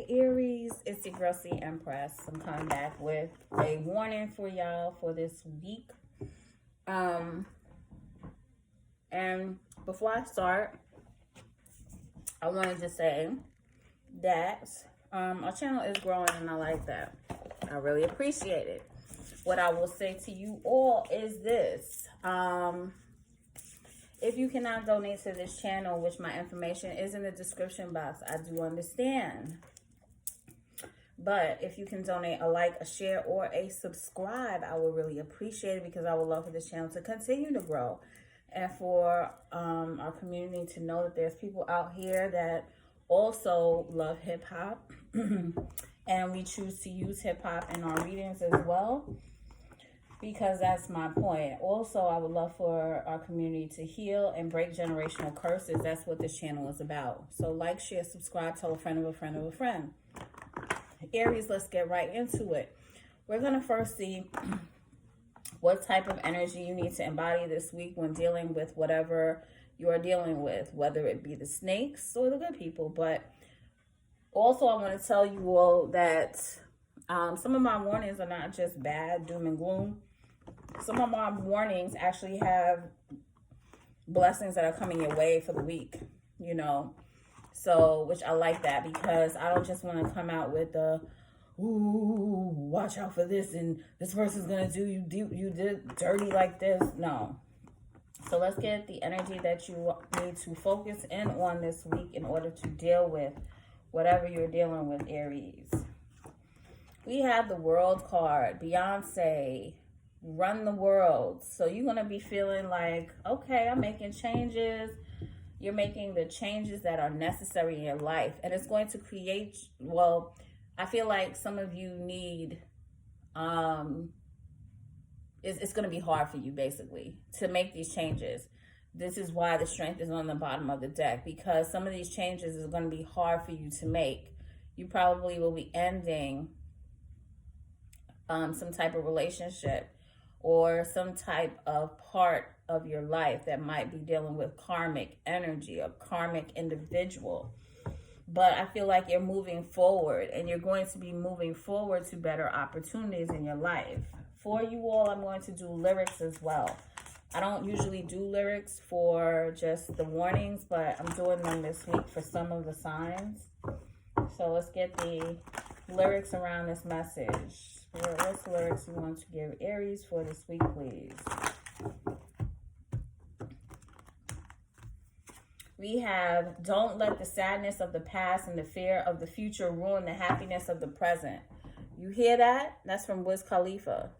Hey Aries, it's your girl Cempress. I'm coming back with a warning for y'all for this week. And before I start, I wanted to say that our channel is growing and I like that. I really appreciate it. What I will say to you all is this. If you cannot donate to this channel, which my information is in the description box, I do understand. But if you can donate a like, a share, or a subscribe, I would really appreciate it because I would love for this channel to continue to grow. And for our community to know that there's people out here that also love hip-hop. And we choose to use hip-hop in our readings as well. Because that's my point. Also, I would love for our community to heal and break generational curses. That's what this channel is about. So like, share, subscribe, tell a friend of a friend of a friend. Aries, let's get right into it. We're going to first see what type of energy you need to embody this week when dealing with whatever you are dealing with, whether it be the snakes or the good people. But also, I want to tell you all that some of my warnings are not just bad, doom and gloom. Some of my warnings actually have blessings that are coming your way for the week, you know. So, which I like that because I don't just want to come out with the, ooh, watch out for this and this person's going to do you did dirty like this. No. So let's get the energy that you need to focus in on this week in order to deal with whatever you're dealing with, Aries. We have the World card, Beyonce, run the world. So you're going to be feeling like, okay, I'm making changes. You're making the changes that are necessary in your life. And it's going to create, well, I feel like some of you need, it's going to be hard for you basically to make these changes. This is why the strength is on the bottom of the deck, because some of these changes is going to be hard for you to make. You probably will be ending some type of relationship or some type of part of your life that might be dealing with karmic energy, a karmic individual. But I feel like you're moving forward and you're going to be moving forward to better opportunities in your life. For you all, I'm going to do lyrics as well. I don't usually do lyrics for just the warnings, but I'm doing them this week for some of the signs. So let's get the lyrics around this message. What's lyrics you want to give Aries for this week, please? We have, don't let the sadness of the past and the fear of the future ruin the happiness of the present. You hear that? That's from Wiz Khalifa.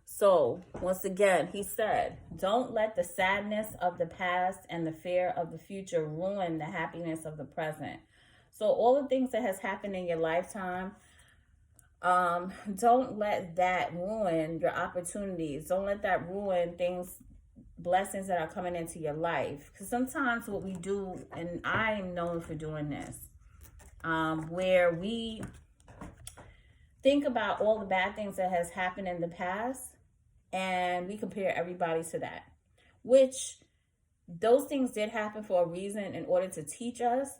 So, once again, he said, don't let the sadness of the past and the fear of the future ruin the happiness of the present. So, all the things that has happened in your lifetime, don't let that ruin your opportunities. Don't let that ruin things, blessings that are coming into your life. Because sometimes what we do, and I'm known for doing this, where we think about all the bad things that has happened in the past and we compare everybody to that, which those things did happen for a reason in order to teach us.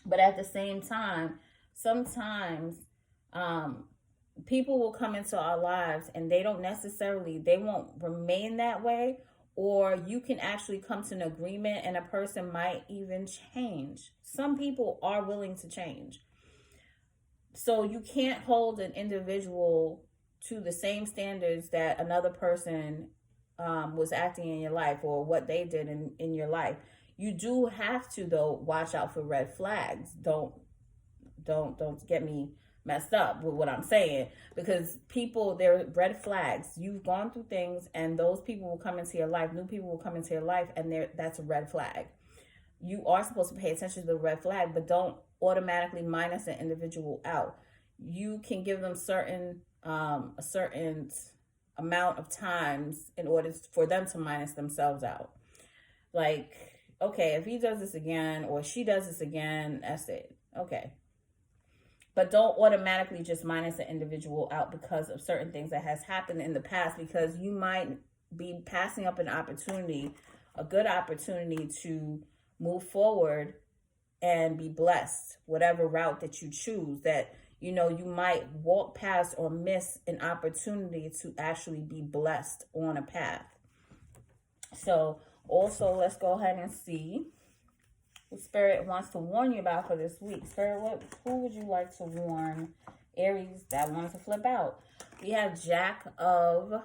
But at the same time, sometimes people will come into our lives and they won't remain that way, or you can actually come to an agreement and a person might even change. Some people are willing to change. So you can't hold an individual to the same standards that another person was acting in your life or what they did in your life. You do have to, though, watch out for red flags. Don't get me messed up with what I'm saying, because people, they're red flags. You've gone through things and those people will come into your life, new people will come into your life, and that's a red flag. You are supposed to pay attention to the red flag, but don't automatically minus an individual out. You can give them a certain amount of times in order for them to minus themselves out. Like, okay, if he does this again or she does this again, that's it. Okay. But don't automatically just minus an individual out because of certain things that has happened in the past, because you might be passing up an opportunity, a good opportunity to move forward and be blessed, whatever route that you choose, that you know you might walk past or miss an opportunity to actually be blessed on a path. So also, let's go ahead and see what Spirit wants to warn you about for this week. Spirit, who would you like to warn Aries that wants to flip out? We have Jack of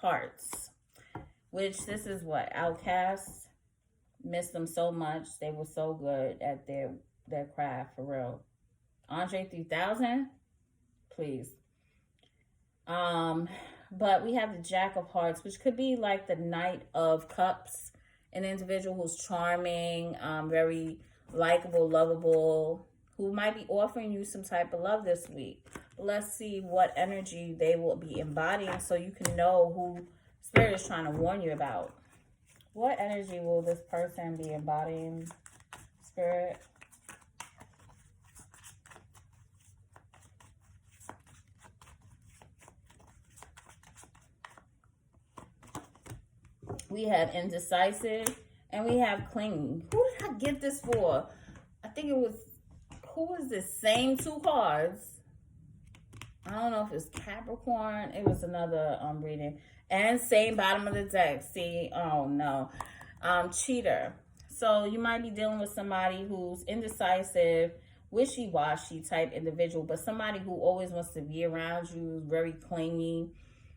Hearts, which this is what? Outcasts. Missed them so much. They were so good at their craft, for real. Andre 3000, please. But we have the Jack of Hearts, which could be like the Knight of Cups, an individual who's charming, very likable, lovable, who might be offering you some type of love this week. Let's see what energy they will be embodying so you can know who Spirit is trying to warn you about. What energy will this person be embodying, Spirit? We have indecisive and we have clinging. Who did I get this for? I think it was, who was this? Same two cards. I don't know if it's Capricorn. It was another reading. And same bottom of the deck. See, oh no. Cheater. So you might be dealing with somebody who's indecisive, wishy-washy type individual, but somebody who always wants to be around you, very clingy,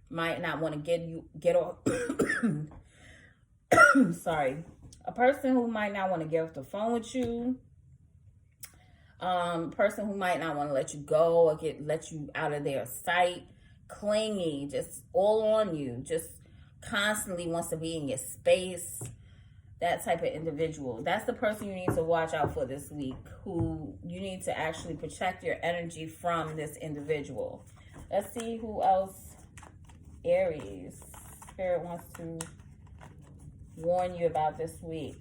might not want to get off. Sorry. A person who might not want to get off the phone with you. Person who might not want to let you go or let you out of their sight. Clingy, just all on you, just constantly wants to be in your space. That type of individual. That's the person you need to watch out for this week, who you need to actually protect your energy from this individual. Let's see who else Aries Spirit wants to warn you about this week.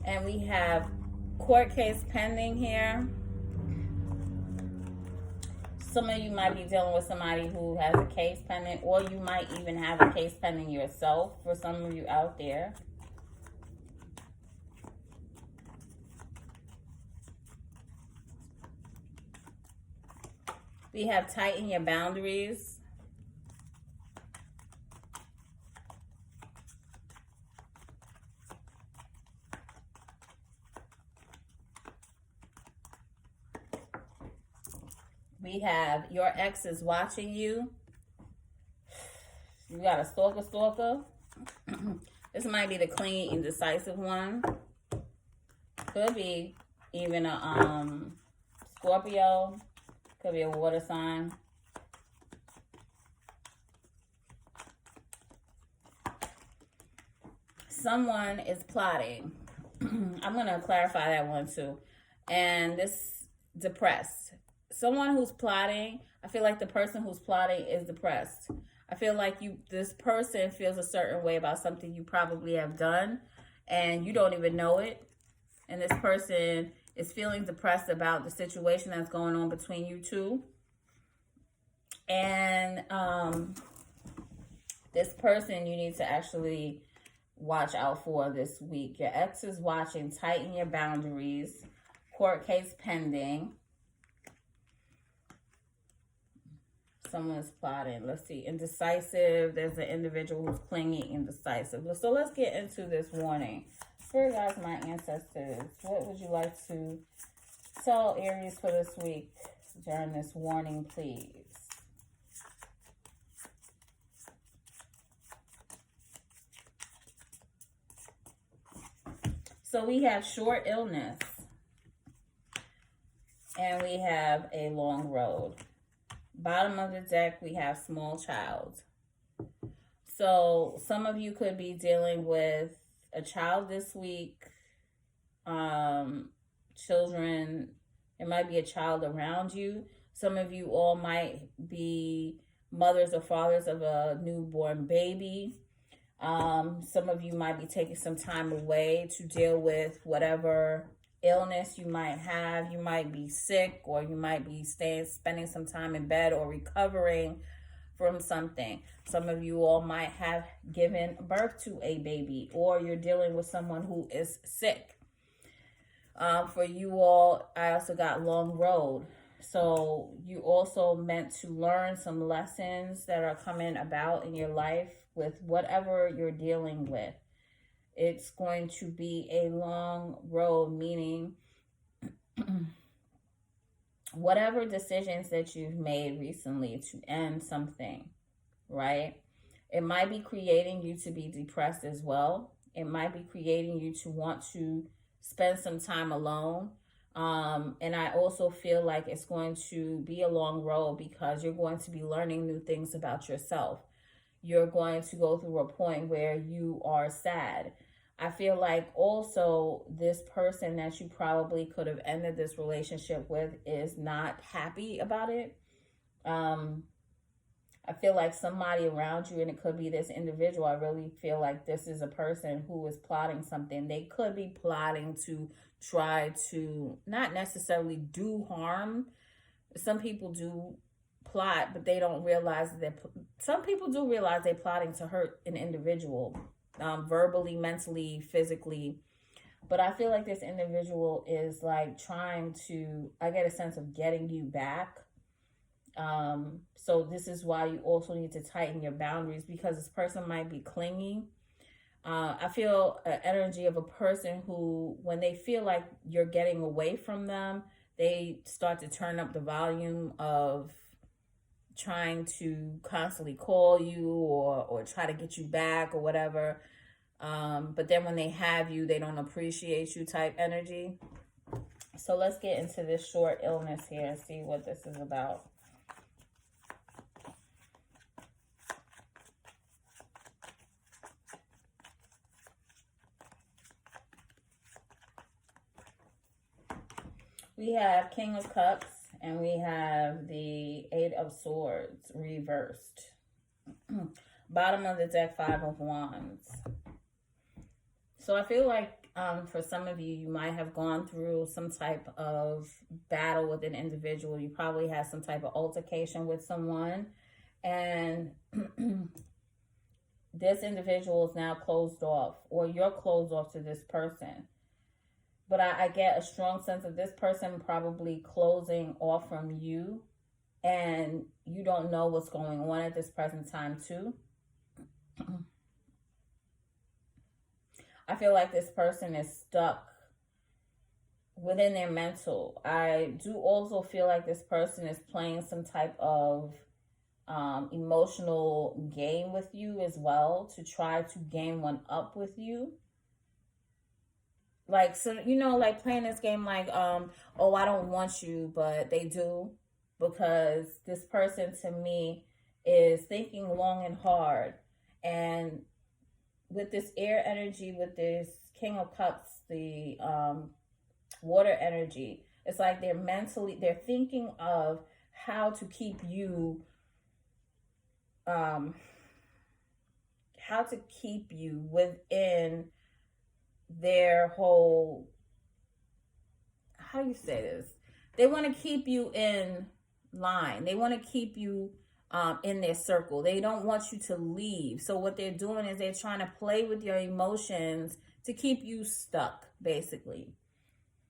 And we have court case pending here. Some of you might be dealing with somebody who has a case pending, or you might even have a case pending yourself for some of you out there. We have tighten your boundaries. We have your ex is watching you. You got a stalker. This might be the clingy, indecisive one. Could be even a Scorpio. Could be a water sign. Someone is plotting. I'm going to clarify that one too. And this, depressed. Someone who's plotting, I feel like the person who's plotting is depressed. I feel like this person feels a certain way about something you probably have done and you don't even know it. And this person is feeling depressed about the situation that's going on between you two. And this person you need to actually watch out for this week. Your ex is watching, tighten your boundaries, court case pending. Someone's plotting. Let's see. Indecisive. There's an individual who's clingy, indecisive. So let's get into this warning. Spirit guides, my ancestors, what would you like to tell Aries for this week during this warning, please? So we have short illness. And we have a long road. Bottom of the deck, we have small child. So some of you could be dealing with a child this week. Children, it might be a child around you. Some of you all might be mothers or fathers of a newborn baby. Some of you might be taking some time away to deal with whatever illness you might have. You might be sick, or you might be spending some time in bed or recovering from something. Some of you all might have given birth to a baby, or you're dealing with someone who is sick. For you all, I also got long road. So you also meant to learn some lessons that are coming about in your life with whatever you're dealing with. It's going to be a long road, meaning whatever decisions that you've made recently to end something, right? It might be creating you to be depressed as well. It might be creating you to want to spend some time alone. And I also feel like it's going to be a long road because you're going to be learning new things about yourself. You're going to go through a point where you are sad. I feel like also this person that you probably could have ended this relationship with is not happy about it. I feel like somebody around you, and it could be this individual, I really feel like this is a person who is plotting something. They could be plotting to try to not necessarily do harm. Some people do plot, but they don't realize that some people do realize they're plotting to hurt an individual, verbally, mentally, physically. But I feel like this individual is like trying to, I get a sense of getting you back. So this is why you also need to tighten your boundaries, because this person might be clingy. I feel an energy of a person who, when they feel like you're getting away from them, they start to turn up the volume of trying to constantly call you or try to get you back or whatever. But then when they have you, they don't appreciate you type energy. So let's get into this short illness here and see what this is about. We have King of Cups, and we have the Eight of Swords reversed. Bottom of the deck, Five of Wands. So I feel like for some of you, you might have gone through some type of battle with an individual. You probably had some type of altercation with someone, and this individual is now closed off, or you're closed off to this person. But I get a strong sense of this person probably closing off from you, and you don't know what's going on at this present time too. I feel like this person is stuck within their mental. I do also feel like this person is playing some type of emotional game with you as well, to try to gain one up with you. Like, so, you know, like playing this game like, oh, I don't want you, but they do, because this person to me is thinking long and hard. And with this air energy, with this King of Cups, the water energy, it's like they're thinking of how to keep you, within their whole, how do you say this? They want to keep you in line. They want to keep you in their circle. They don't want you to leave. So what they're doing is they're trying to play with your emotions to keep you stuck, basically.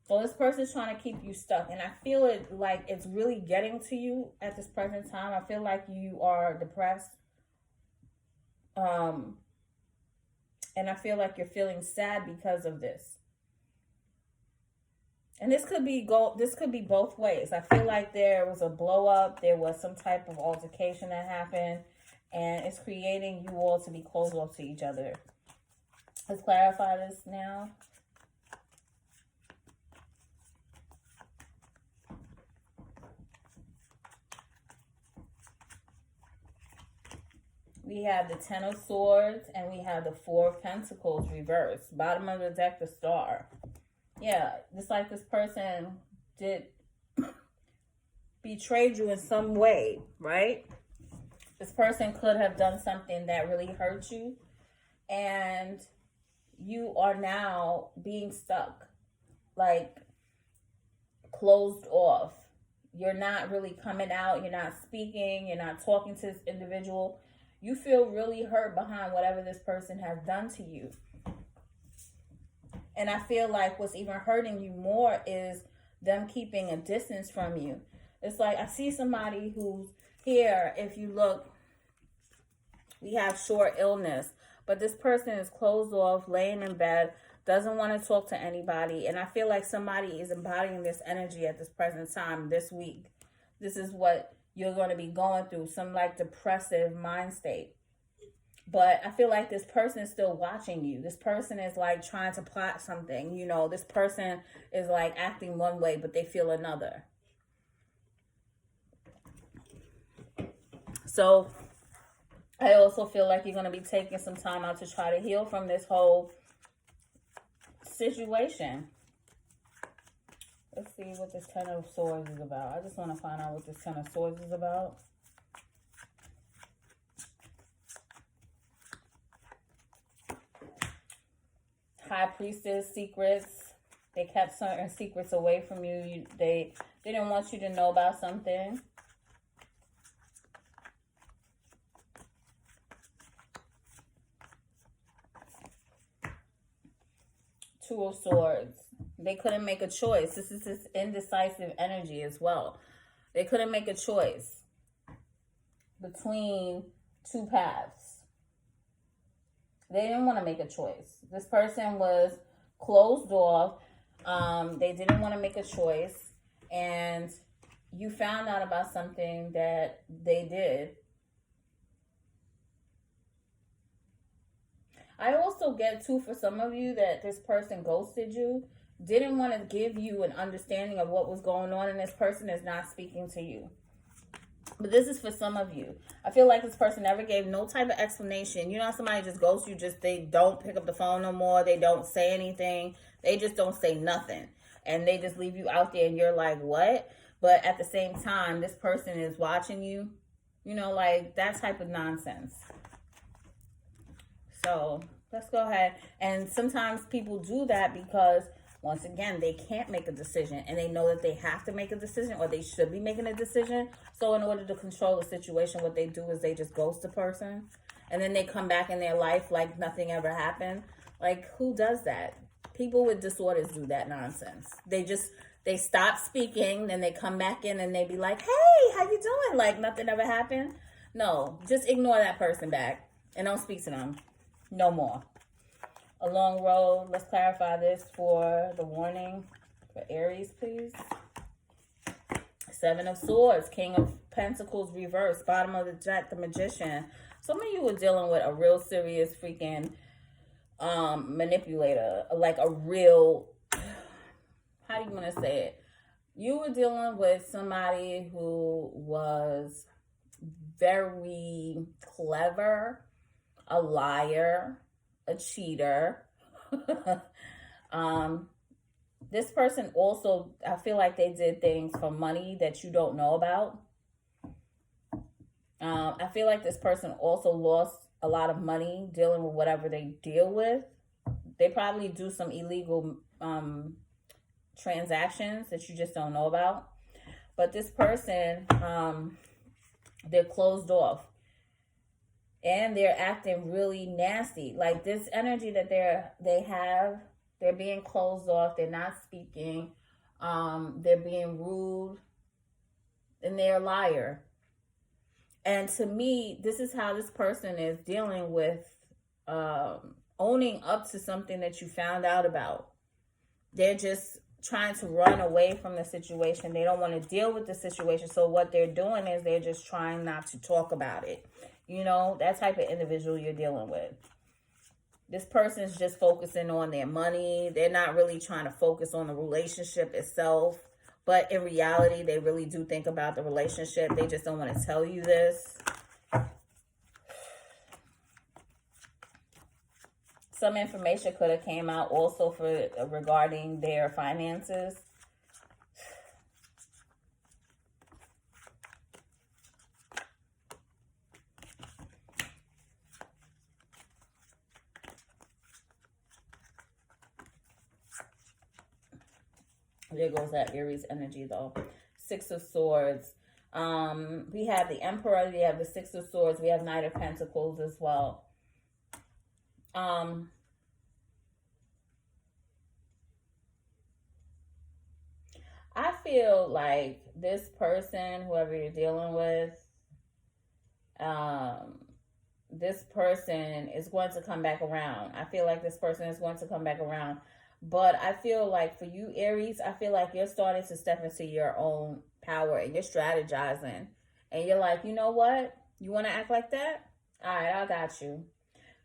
So this person's trying to keep you stuck. And I feel it like it's really getting to you at this present time. I feel like you are depressed. And I feel like you're feeling sad because of this. And this could be both ways. I feel like there was a blow up, there was some type of altercation that happened, and it's creating you all to be closed off to each other. Let's clarify this now. We have the Ten of Swords, and we have the Four of Pentacles reversed. Bottom of the deck, the Star. Yeah, just like this person did betrayed you in some way, right? This person could have done something that really hurt you, and you are now being stuck. Like, closed off. You're not really coming out. You're not speaking. You're not talking to this individual. You feel really hurt behind whatever this person has done to you. And I feel like what's even hurting you more is them keeping a distance from you. It's like I see somebody who's here. If you look, we have short illness. But this person is closed off, laying in bed, doesn't want to talk to anybody. And I feel like somebody is embodying this energy at this present time, this week. This is what you're going to be going through, some like depressive mind state. But I feel like this person is still watching you. This person is like trying to plot something. You know, this person is like acting one way, but they feel another. So I also feel like you're going to be taking some time out to try to heal from this whole situation. Let's see what this Ten of Swords is about. I just want to find out what this Ten of Swords is about. High Priestess, secrets. They kept certain secrets away from you. They didn't want you to know about something. Two of Swords. They couldn't make a choice. This is this indecisive energy as well. They couldn't make a choice between two paths. They didn't want to make a choice. This person was closed off. They didn't want to make a choice. And you found out about something that they did. I also get, too, for some of you, that this person ghosted you. Didn't want to give you an understanding of what was going on. And this person is not speaking to you. But this is for some of you. I feel like this person never gave no type of explanation. You know, somebody just ghosts you, they don't pick up the phone no more. They don't say anything. They just don't say nothing. And they just leave you out there and you're like, what? But at the same time, this person is watching you. You know, like that type of nonsense. So let's go ahead. And sometimes people do that because, once again, they can't make a decision and they know that they have to make a decision or they should be making a decision. So in order to control the situation, what they do is they just ghost the person and then they come back in their life like nothing ever happened. Like, who does that? People with disorders do that nonsense. They stop speaking, then they come back in and they be like, hey, how you doing? Like nothing ever happened. No, just ignore that person back and don't speak to them no more. A long road. Let's clarify this for the warning for Aries, please. Seven of Swords, King of Pentacles reversed, bottom of the deck, the Magician. Some of you were dealing with a real serious freaking manipulator, like a real, how do you want to say it? You were dealing with somebody who was very clever, a liar, a cheater. This person also, I feel like they did things for money that you don't know about. I feel like this person also lost a lot of money dealing with whatever they deal with. They probably do some illegal transactions that you just don't know about. But this person, they're closed off. And they're acting really nasty. Like this energy that they're being closed off. They're not speaking. They're being rude. And they're a liar. And to me, this is how this person is dealing with owning up to something that you found out about. They're just trying to run away from the situation. They don't want to deal with the situation. So what they're doing is they're just trying not to talk about it. You know, that type of individual you're dealing with. This person's just focusing on their money. They're not really trying to focus on the relationship itself. But in reality, they really do think about the relationship. They just don't want to tell you this. Some information could have came out also for regarding their finances. There goes that Aries energy though. Six of Swords. We have the Emperor, we have the Six of Swords, we have Knight of Pentacles as well. I feel like this person, whoever you're dealing with, this person is going to come back around. I feel like this person is going to come back around. But I feel like for you, Aries, I feel like you're starting to step into your own power and you're strategizing. And you're like, you know what? You want to act like that? All right, I got you.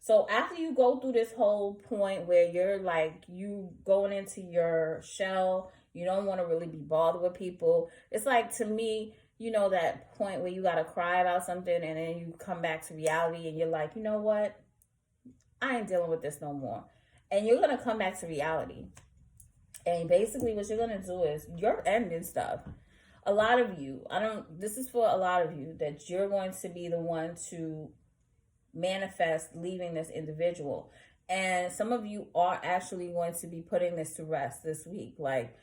So after you go through this whole point where you're like, you going into your shell, you don't want to really be bothered with people. It's like, to me, you know, that point where you got to cry about something and then you come back to reality and you're like, you know what? I ain't dealing with this no more. And you're going to come back to reality. And basically what you're going to do is you're ending stuff. A lot of you, this is for a lot of you, that you're going to be the one to manifest leaving this individual. And some of you are actually going to be putting this to rest this week. Like,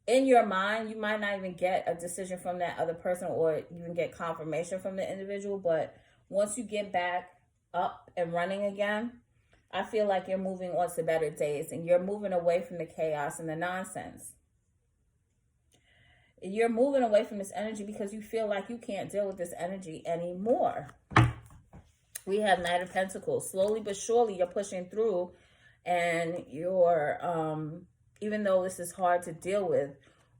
in your mind, you might not even get a decision from that other person or even get confirmation from the individual. But once you get back up and running again, I feel like you're moving on to better days and you're moving away from the chaos and the nonsense. You're moving away from this energy because you feel like you can't deal with this energy anymore. We have Knight of Pentacles. Slowly but surely, you're pushing through and you're, even though this is hard to deal with,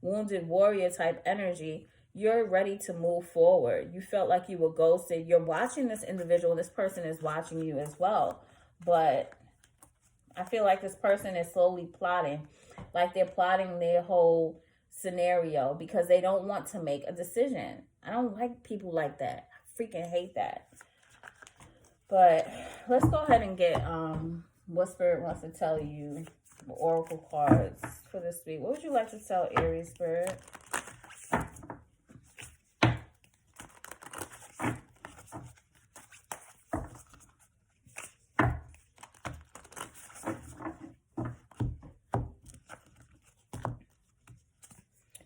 wounded warrior type energy, you're ready to move forward. You felt like you were ghosted. You're watching this individual. This person is watching you as well. But I feel like this person is slowly plotting. Like they're plotting their whole scenario because they don't want to make a decision. I don't like people like that. I freaking hate that. But let's go ahead and get what Spirit wants to tell you. Oracle cards for this week. What would you like to tell Aries, Spirit?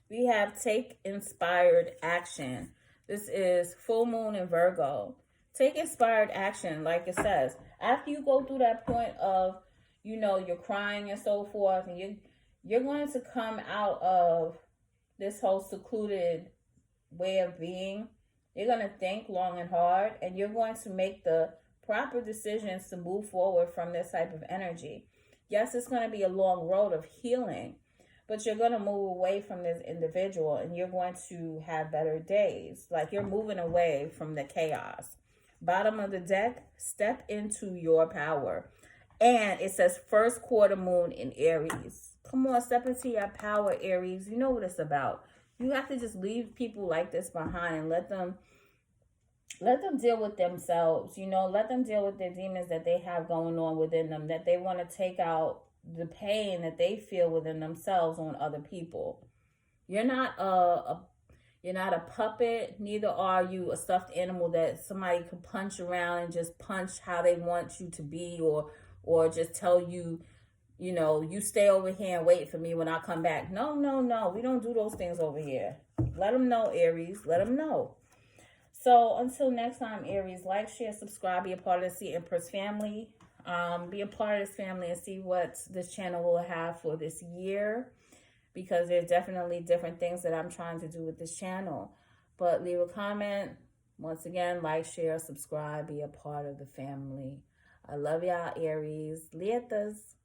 We have take inspired action. This is full moon in Virgo. Take inspired action, like it says. After you go through that point of, you know, you're crying and so forth, and you're going to come out of this whole secluded way of being. You're going to think long and hard, and you're going to make the proper decisions to move forward from this type of energy. Yes, it's going to be a long road of healing, but you're going to move away from this individual, and you're going to have better days. Like you're moving away from the chaos. Bottom of the deck, step into your power. And it says first quarter moon in Aries. Come on, step into your power, Aries. You know what it's about. You have to just leave people like this behind and let them deal with themselves. You know, let them deal with the demons that they have going on within them, that they want to take out the pain that they feel within themselves on other people. You're not a puppet, neither are you a stuffed animal that somebody could punch around and just punch how they want you to be, or just tell you, you know, you stay over here and wait for me when I come back. No, no, no. We don't do those things over here. Let them know, Aries. Let them know. So until next time, Aries, like, share, subscribe, be a part of the Cempress family. Be a part of this family and see what this channel will have for this year, because there's definitely different things that I'm trying to do with this channel. But leave a comment. Once again, like, share, subscribe, be a part of the family. I love y'all, Aries. Lietas.